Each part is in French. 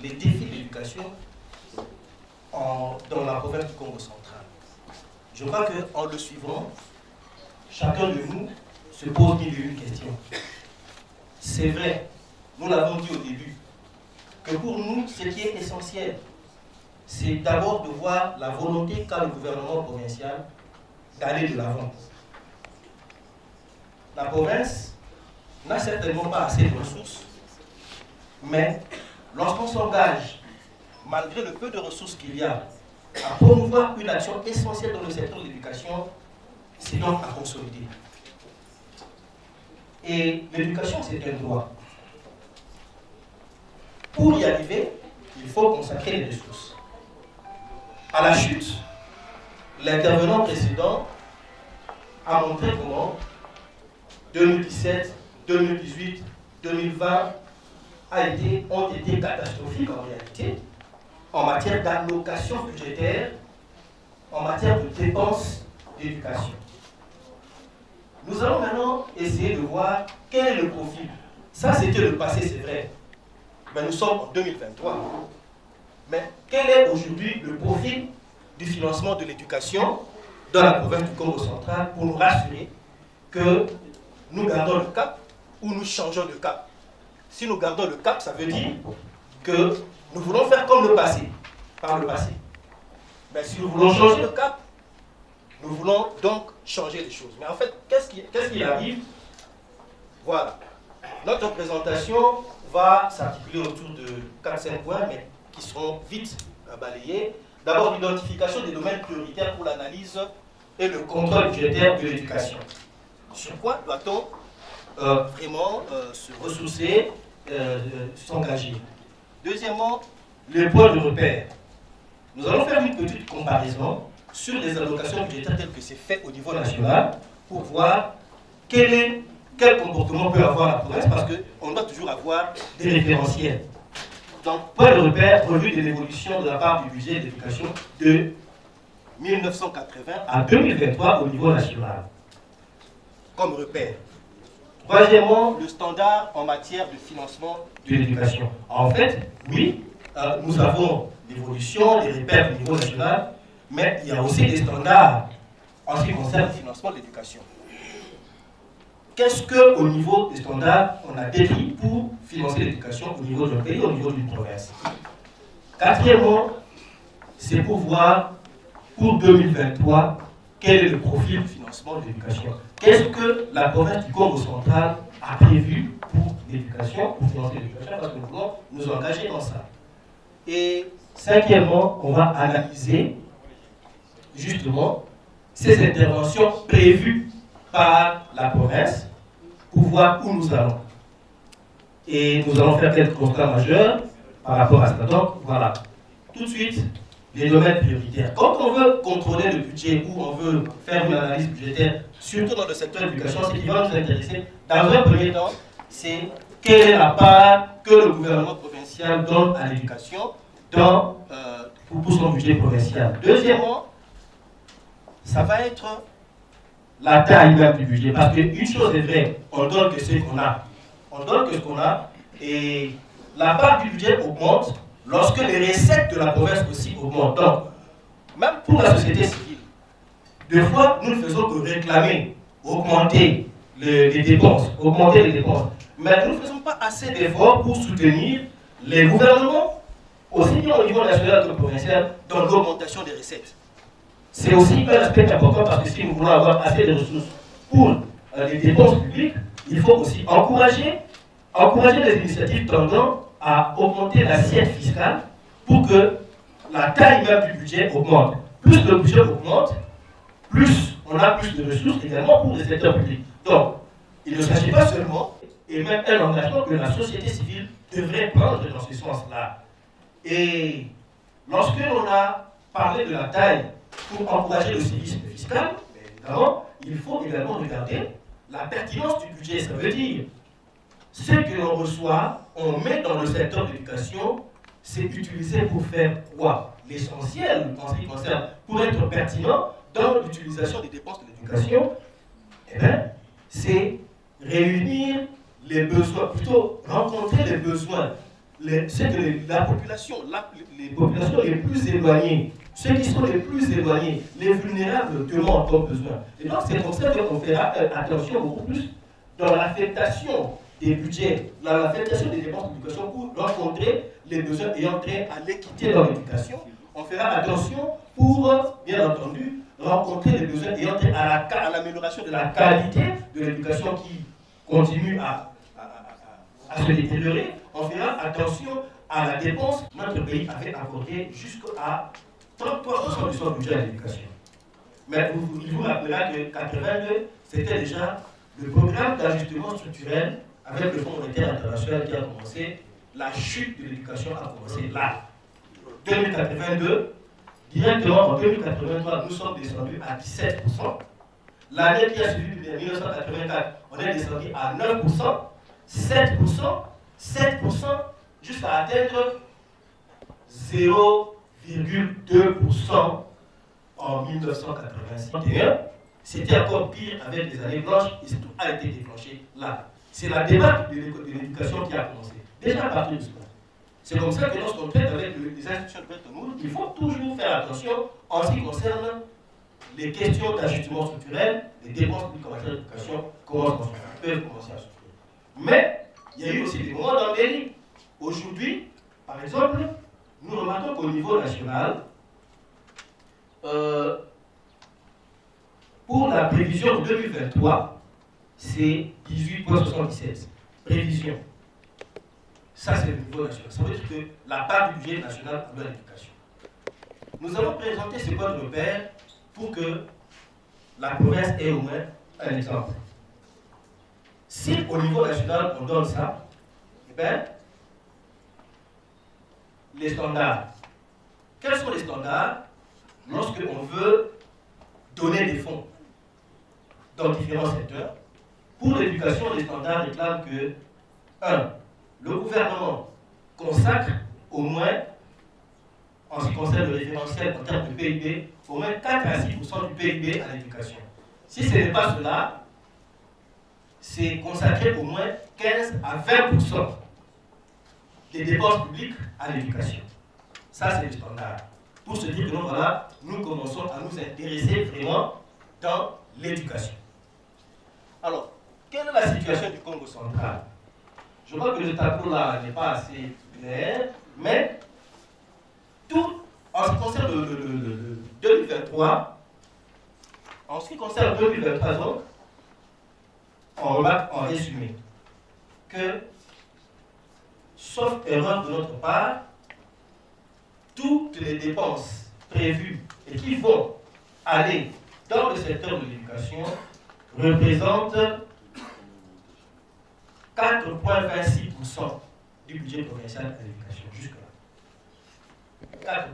les défis de l'éducation dans la province du Congo central. Je crois qu'en le suivant, chacun de nous se pose mille et une questions. C'est vrai, nous l'avons dit au début, que pour nous, ce qui est essentiel, c'est d'abord de voir la volonté qu'a le gouvernement provincial d'aller de l'avant. La province n'a certainement pas assez de ressources, mais lorsqu'on s'engage, malgré le peu de ressources qu'il y a, à promouvoir une action essentielle dans le secteur de l'éducation, c'est donc à consolider. Et l'éducation, c'est un droit. Pour y arriver, il faut consacrer les ressources. À la chute, l'intervenant précédent a montré comment 2017, 2018, 2020 ont été catastrophiques en réalité en matière d'allocation budgétaire, en matière de dépenses d'éducation. Nous allons maintenant essayer de voir quel est le profil. Ça, c'était le passé, c'est vrai. Mais nous sommes en 2023. Mais quel est aujourd'hui le profil du financement de l'éducation dans la province du Congo central pour nous rassurer que nous gardons le cap ou nous changeons de cap? Si nous gardons le cap, ça veut dire que nous voulons faire comme le passé, par le passé. Mais si nous voulons changer de cap, nous voulons donc changer les choses. Mais en fait, qu'est-ce qui arrive? Voilà. Notre présentation va s'articuler autour de 4-5 points, mais qui seront vite balayés. D'abord, l'identification des domaines prioritaires pour l'analyse et le contrôle budgétaire de l'éducation. Sur quoi doit-on vraiment se ressourcer, s'engager? Deuxièmement, le point de repère. Nous allons faire une petite comparaison sur les allocations budgétaires telles que c'est fait au niveau national pour voir quel comportement peut avoir la province, parce qu'on doit toujours avoir des référentiels. Donc, point de repère, revue de l'évolution de la part du budget d'éducation de 1980 à 2023 au niveau national. Comme repère. Troisièmement, le standard en matière de financement de l'éducation. En fait, oui, nous avons l'évolution, les repères au niveau national, mais il y a aussi des standards en ce qui concerne le financement de l'éducation. Qu'est-ce qu'au niveau des standards, on a décrit pour financer l'éducation au niveau d'un pays, au niveau d'une province? Quatrièmement, c'est pour voir pour 2023 quel est le profil de financement de l'éducation. Qu'est-ce que la province du Congo central a prévu pour l'éducation, pour financer l'éducation, parce que nous voulons nous engager dans ça. Et cinquièmement, on va analyser justement ces interventions prévues par la province pour voir où nous allons. Et nous allons faire quelques constats majeurs par rapport à cela. Donc, voilà. Tout de suite, les domaines prioritaires. Quand on veut contrôler le budget ou on veut faire une analyse budgétaire, surtout dans le secteur de l'éducation, ce qui va nous intéresser, dans un premier temps, c'est quelle est la part que le gouvernement provincial donne à l'éducation pour son budget provincial. Deuxièmement, ça va être la taille même du budget. Parce qu'une chose est vraie, on donne que ce qu'on a. On donne que ce qu'on a et la part du budget augmente lorsque les recettes de la province aussi augmentent. Donc, même pour la société civile, des fois, nous ne faisons que réclamer, augmenter les dépenses, Mais nous ne faisons pas assez d'efforts pour soutenir les gouvernements, aussi bien au niveau national que provincial, dans l'augmentation des recettes. C'est aussi un aspect important parce que si nous voulons avoir assez de ressources pour les dépenses publiques, il faut aussi encourager les initiatives tendant à augmenter l'assiette fiscale pour que la taille même du budget augmente. Plus le budget augmente, plus on a plus de ressources également pour les secteurs publics. Donc, il ne s'agit pas seulement, et même un engagement que la société civile devrait prendre dans ce sens-là. Et lorsque l'on a parlé de la taille pour encourager le civisme fiscal, évidemment, il faut également regarder la pertinence du budget. Ça veut dire, ce que l'on reçoit, on met dans le secteur de l'éducation, c'est utilisé pour faire quoi? L'essentiel, en ce qui concerne, pour être pertinent dans l'utilisation des dépenses de l'éducation, eh bien, c'est réunir les besoins, plutôt rencontrer les besoins c'est que la population, les populations les plus éloignées, ceux qui sont les plus éloignés, les vulnérables demandent encore besoin. Et donc c'est pour ça qu'on fera attention beaucoup plus dans l'affectation des budgets, dans l'affectation des dépenses d'éducation pour rencontrer les besoins ayant trait à l'équité dans l'éducation. On fera attention pour, bien entendu, rencontrer les besoins ayant trait à l'amélioration de la qualité de l'éducation qui continue à se détériorer. On fera attention à la dépense que notre pays avait accordée jusqu'à 33% de son budget à l'éducation. Mais il vous rappellera que 82, c'était déjà le programme d'ajustement structurel avec le Fonds monétaire international qui a commencé. La chute de l'éducation a commencé là. 2082, directement en 2083, nous sommes descendus à 17%. L'année qui a suivi, 1984, on est descendu à 9%, 7%, 7%, jusqu'à atteindre 0,2% en 1981. C'était encore pire avec les années blanches et tout a été déclenché là. C'est la démarche de l'éducation qui a commencé. Déjà à partir de ce moment. C'est comme ça que lorsqu'on traite avec les institutions de Bretton Woods, il faut toujours faire attention en ce qui concerne les questions d'ajustement structurel, les dépenses publiques en matière d'éducation peuvent commencer à souffrir. Mais il y a eu aussi des moments d'embellie. Aujourd'hui, par exemple, nous remarquons qu'au niveau national, pour la prévision 2023, c'est 18,77. Prévision. Ça, c'est le niveau national. Ça veut dire que la part du budget national de l'éducation. Nous allons présenter ce code repère pour que la province ait au moins un exemple. Si au niveau national, on donne ça, eh bien, les standards. Quels sont les standards lorsque on veut donner des fonds dans différents secteurs? Pour l'éducation, les standards réclament que 1. Le gouvernement consacre au moins, en ce qui concerne le référentiel en termes de PIB, au moins 4 à 6% du PIB à l'éducation. Si ce n'est pas cela, c'est consacrer au moins 15 à 20% des dépenses publiques à l'éducation. Ça, c'est le standard. Pour se dire que non, voilà, nous commençons à nous intéresser vraiment dans l'éducation. Alors, quelle est la situation du Congo central? Je crois que le tableau là n'est pas assez clair, mais tout en ce qui concerne le 2023, en ce qui concerne 2023, donc, on remarque en résumé que, sauf erreur de notre part, toutes les dépenses prévues et qui vont aller dans le secteur de l'éducation représentent 4,26% du budget provincial à l'éducation, jusque-là. 4,26%.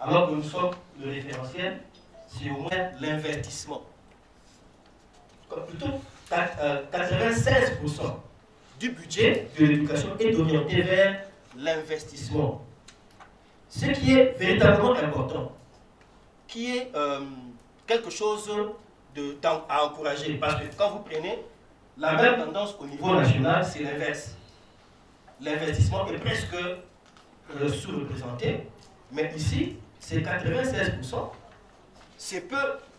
Alors que nous sommes le référentiel, c'est au moins l'investissement. Plutôt 96% du budget de l'éducation est orienté vers l'investissement. Ce qui est véritablement important, qui est quelque chose à encourager, parce que quand vous prenez la même tendance au niveau national, c'est l'inverse. L'investissement est presque sous-représenté, mais ici, c'est 96%, c'est peu,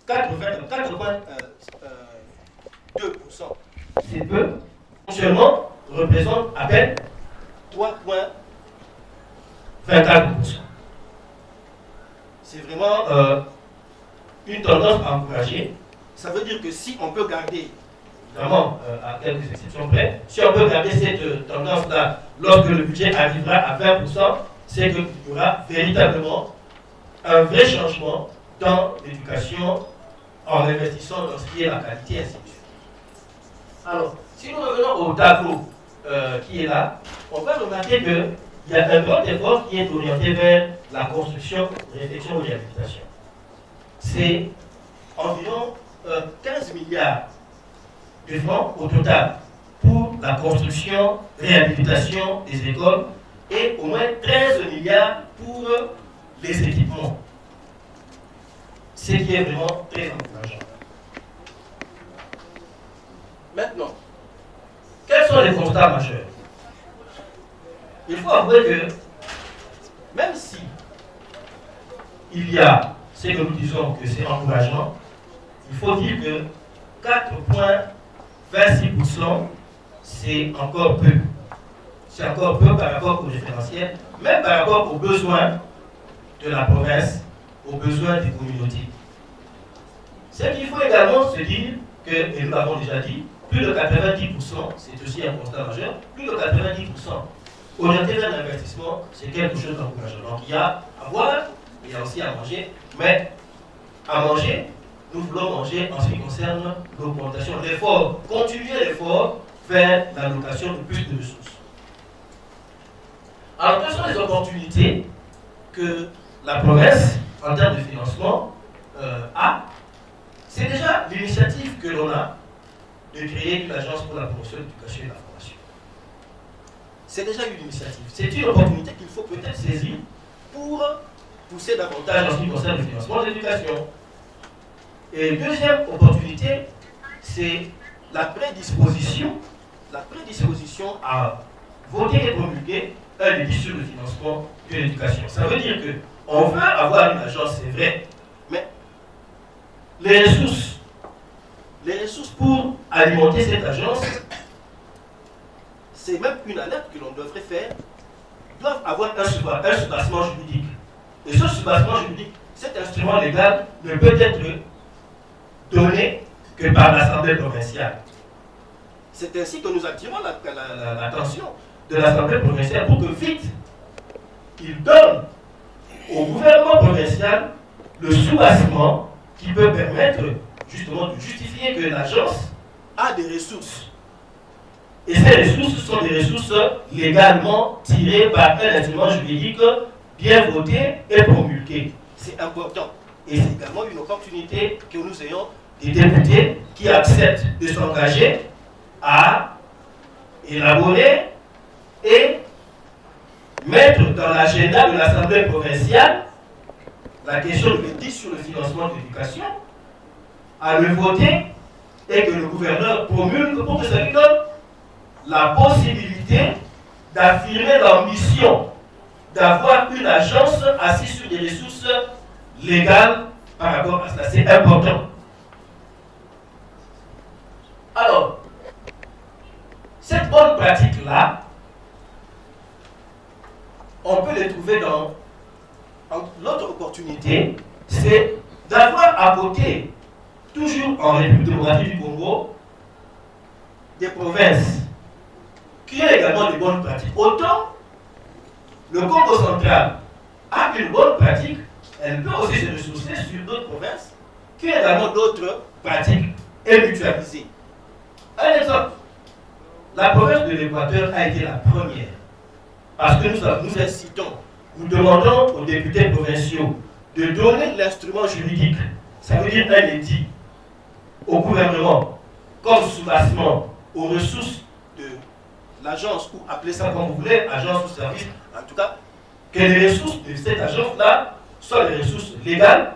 82%, c'est peu, seulement représente à peine 3,24%. C'est vraiment une tendance à encourager. Ça veut dire que si on peut garder, vraiment à quelques exceptions près, si on peut garder cette tendance-là lorsque le budget arrivera à 20%, c'est qu'il y aura véritablement un vrai changement dans l'éducation en investissant dans ce qui est la qualité, ainsi de suite. Alors, si nous revenons au tableau qui est là, on va remarquer qu'il y a un grand effort qui est orienté vers la construction, réflexion et réhabilitation. C'est environ 15 milliards de francs au total pour la construction, réhabilitation des écoles et au moins 13 milliards pour les équipements. Ce qui est vraiment très encourageant. Maintenant, quels sont les constats majeurs? avouer que même si il y a ce que nous disons que c'est encourageant, il faut dire que 4,26%, c'est encore peu. C'est encore peu par rapport au référentiel, même par rapport aux besoins de la province, aux besoins des communautés. C'est qu'il faut également se dire que, et nous l'avons déjà dit, plus de 90%, c'est aussi un constat majeur, plus de 90% orienté vers l'investissement, c'est quelque chose d'encourageant. Donc il y a à boire, il y a aussi à manger, mais à manger, nous voulons manger en ce qui concerne l'augmentation, l'effort, continuer l'effort vers l'allocation de plus de ressources. Alors, quelles sont les opportunités que la province, en termes de financement, a? C'est déjà l'initiative que l'on a de créer une agence pour la promotion de l'éducation et de la formation. C'est déjà une initiative. C'est une opportunité qu'il faut peut-être saisir pour pousser davantage en ce qui concerne le financement de l'éducation. Et deuxième opportunité, c'est la prédisposition à voter et promulguer un édit sur le financement de l'éducation. Ça veut dire qu'on veut avoir une agence, c'est vrai, mais les ressources pour alimenter cette agence, c'est même une alerte que l'on devrait faire, doivent avoir un soubassement juridique. Et ce soubassement juridique, cet instrument légal ne peut être donné que par l'Assemblée provinciale. C'est ainsi que nous attirons l'attention de l'Assemblée provinciale pour que vite, il donne au gouvernement provincial le soubassement qui peut permettre justement de justifier que l'agence a des ressources. Et ces ressources sont des ressources légalement tirées par un instrument juridique bien voté et promulgué. C'est important. Et c'est également une opportunité que nous ayons des députés qui acceptent de s'engager à élaborer et mettre dans l'agenda de l'Assemblée provinciale la question de l'éthique sur le financement de l'éducation, à le voter et que le gouverneur promulgue pour que ça lui donne la possibilité d'affirmer l'ambition d'avoir une agence assise sur des ressources légales par rapport à cela. C'est important. Alors, cette bonne pratique-là, on peut les trouver dans l'autre opportunité, c'est d'avoir à côté, toujours en République démocratique du Congo, des provinces qui ont également des bonnes pratiques. Autant le Congo central a une bonne pratique, elle peut aussi se ressourcer sur d'autres provinces qui ont également d'autres pratiques et mutualisées. Un exemple, la province de l'Équateur a été la première parce que nous incitons, nous demandons aux députés provinciaux de donner l'instrument juridique, ça veut dire un édit, au gouvernement comme soubassement aux ressources de l'agence, ou appelez ça comme vous voulez, agence ou service, en tout cas, que les ressources de cette agence-là soient des ressources légales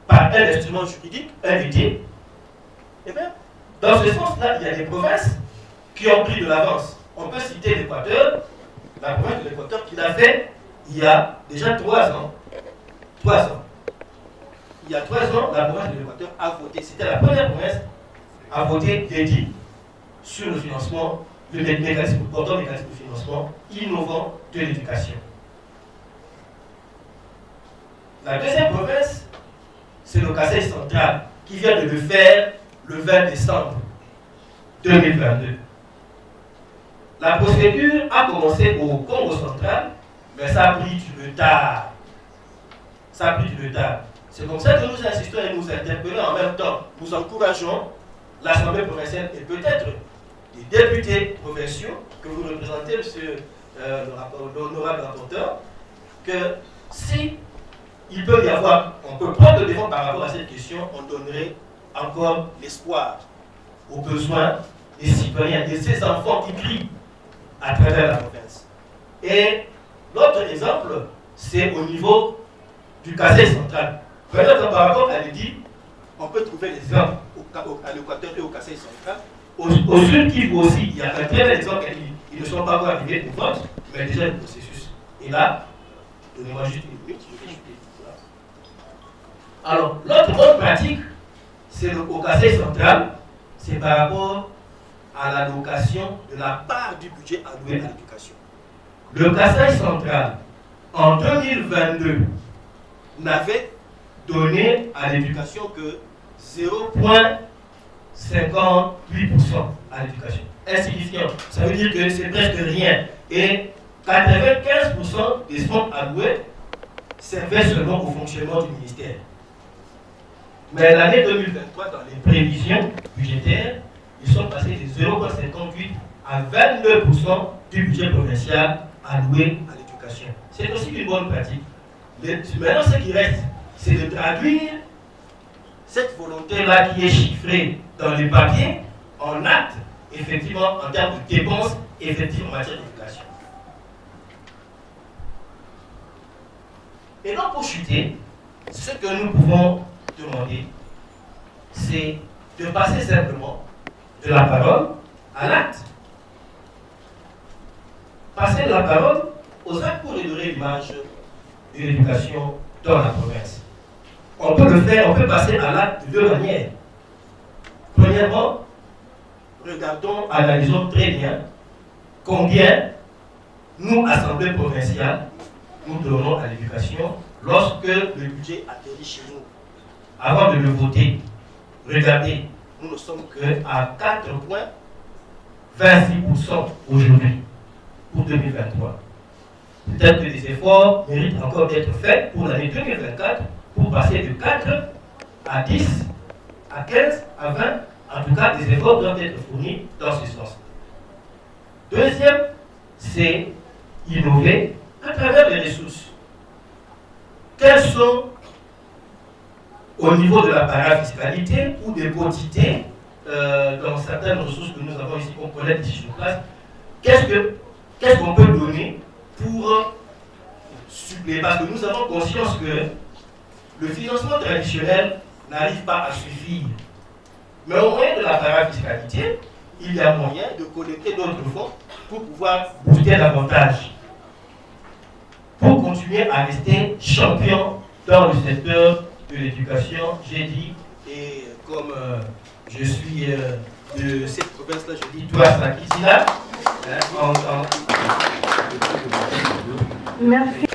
par un instrument juridique, un édit. Et bien, dans ce sens-là, il y a des provinces qui ont pris de l'avance. On peut citer l'Équateur, la province de l'Équateur qui l'a fait il y a déjà 3 ans. 3 ans. Il y a 3 ans, la province de l'Équateur a voté, c'était la première province à voter l'édit sur le financement, le mécanisme de financement innovant de l'éducation. La deuxième province, c'est le Kasaï central, qui vient de le faire le 20 décembre 2022. La procédure a commencé au Congo central, mais ça a pris du retard. C'est comme ça que nous insistons et nous interpellons en même temps. Nous encourageons l'Assemblée provinciale et peut-être les députés provinciaux que vous représentez, monsieur l'honorable rapporteur, que si il peut y avoir, on peut prendre le défense par rapport à cette question, on donnerait encore l'espoir aux besoins des citoyens, de ces enfants qui crient à travers la province. Et l'autre exemple, c'est au niveau du Kasaï central. Par rapport à l'édit, on peut trouver des exemples à l'Équateur et au Kasaï central. Au Sud Kivu aussi, il y a un très bel exemple, ils ne sont pas encore arrivés au vote, mais déjà le processus Et là, donnez-moi juste une minute, je vais chuter. Alors, l'autre bonne pratique, c'est au casse central, c'est par rapport à l'allocation de la part du budget alloué à l'éducation. Le casse central, en 2022, n'avait donné à l'éducation que 0,58% à l'éducation. Insignifiant. Ça veut dire que c'est presque rien. Et 95% des fonds alloués servaient seulement au fonctionnement du ministère. Mais l'année 2023, dans les prévisions budgétaires, ils sont passés de 0,58 à 22% du budget provincial alloué à l'éducation. C'est aussi une bonne pratique. Maintenant, ce qui reste, c'est de traduire cette volonté-là qui est chiffrée dans les papiers en actes, effectivement, en termes de dépenses, effectivement, en matière d'éducation. Et donc, pour chuter, ce que nous pouvons demander, c'est de passer simplement de la parole à l'acte. Passer de la parole aux actes pour redorer l'image de l'éducation dans la province. On peut le faire, on peut passer à l'acte de deux manières. Premièrement, regardons, analysons très bien combien nous, Assemblée provinciale, nous donnons à l'éducation lorsque le budget atterrit chez nous. Avant de le voter, regardez, nous ne sommes qu'à 4,26% aujourd'hui pour 2023. Peut-être que des efforts méritent encore d'être faits pour l'année 2024 pour passer de 4 à 10, à 15, à 20. En tout cas, des efforts doivent être fournis dans ce sens. Deuxième, c'est innover à travers les ressources. Quelles sont, au niveau de la parafiscalité ou des quantités, dans certaines ressources que nous avons ici, qu'on connaît ici sur place, qu'est-ce qu'on peut donner pour suppléer? Parce que nous avons conscience que le financement traditionnel n'arrive pas à suffire. Mais au moyen de la parafiscalité, il y a moyen de collecter d'autres fonds pour pouvoir booster davantage. Pour continuer à rester champion dans le secteur de l'éducation, j'ai dit, et comme je suis de cette province-là, je dis toi, Sakisina. Merci.